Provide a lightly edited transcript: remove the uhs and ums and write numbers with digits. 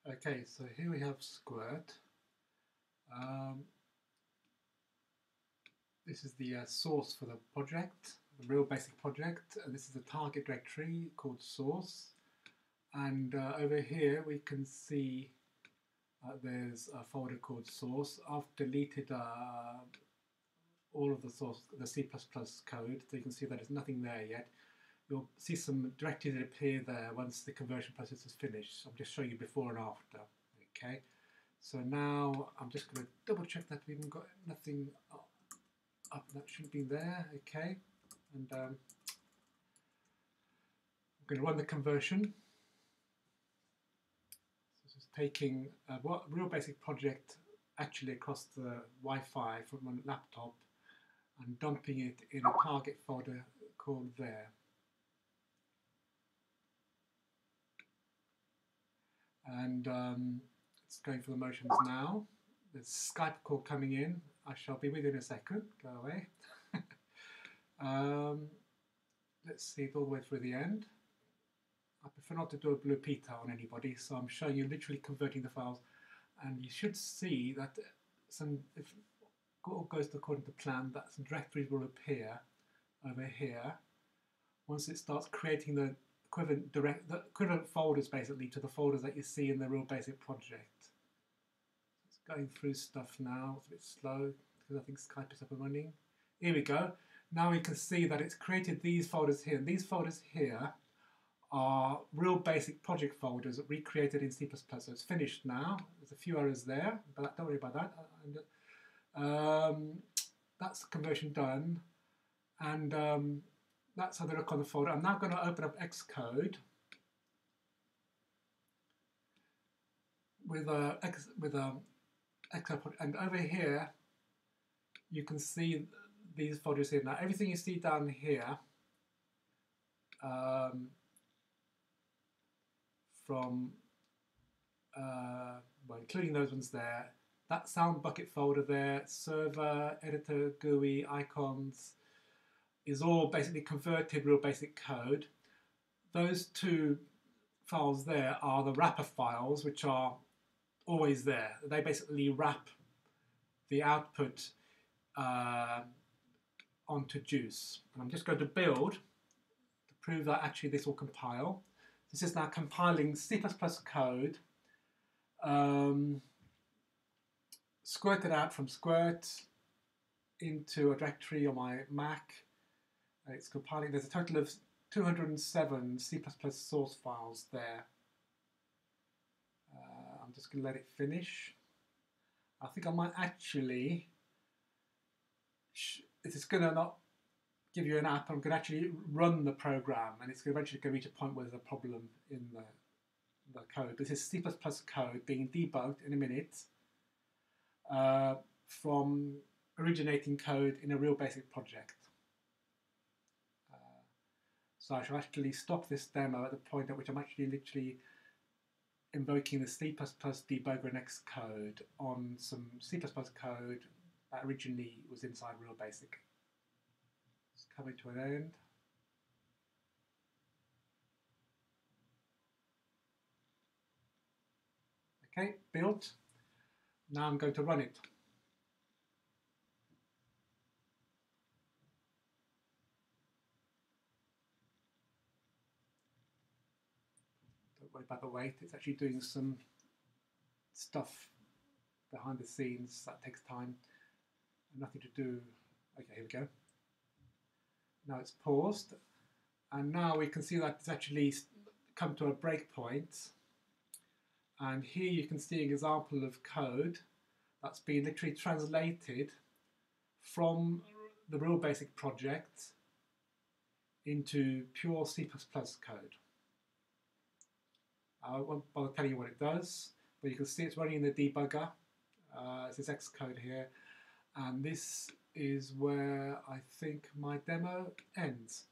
Okay, so here we have Squirt. This is the source for the project, the real basic project. This is the target directory called source. And over here we can see there's a folder called source. I've deleted all of the source, the C++ code, so you can see that there's nothing there yet. You'll see some directives that appear there once the conversion process is finished. I'm just showing you before and after. Okay, so now I'm just going to double check that we haven't got nothing up that shouldn't be there. Okay, and I'm going to run the conversion. So this is taking what real basic project actually across the Wi-Fi from my laptop and dumping it in a target folder called there. And it's going for the motions now. There's Skype call coming in. I shall be with you in a second. Go away. Let's see it all the way through the end. I prefer not to do a blue Peter on anybody, so I'm showing you literally converting the files. And you should see that if all goes according to plan, that some directories will appear over here once it starts creating the equivalent folders basically to the folders that you see in the real basic project. It's going through stuff now. It's a bit slow because I think Skype is up and running. Here we go. Now we can see that it's created these folders here. And these folders here are real basic project folders recreated in C++. So it's finished now. There's a few errors there, but don't worry about that. That's the conversion done. And that's how they look on the folder. I'm now going to open up Xcode with a Xcode, and over here you can see these folders here. Now everything you see down here from well, including those ones there, that sound bucket folder there, server, editor, GUI, icons, is all basically converted real basic code. Those two files there are the wrapper files, which are always there. They basically wrap the output onto Juice. And I'm just going to build to prove that actually this will compile. This is now compiling C++ code, squirted out from Squirt into a directory on my Mac. It's compiling. There's a total of 207 C++ source files there. I'm just going to let it finish. I think I might actually, if it's going to not give you an app, I'm going to actually run the program, and it's eventually going to reach a point where there's a problem in the code. This is C++ code being debugged in a minute from originating code in a real basic project. So I shall actually stop this demo at the point at which I'm actually literally invoking the C++ debugger in Xcode on some C++ code that originally was inside real basic. It's coming to an end. Okay, built. Now I'm going to run it. Don't worry about the wait. It's actually doing some stuff behind the scenes that takes time. Nothing to do. Okay, here we go. Now it's paused, and now we can see that it's actually come to a breakpoint. And here you can see an example of code that's been literally translated from the real basic project into pure C++ code. I won't bother telling you what it does, but you can see it's running in the debugger. It's this Xcode here, and this is where I think my demo ends.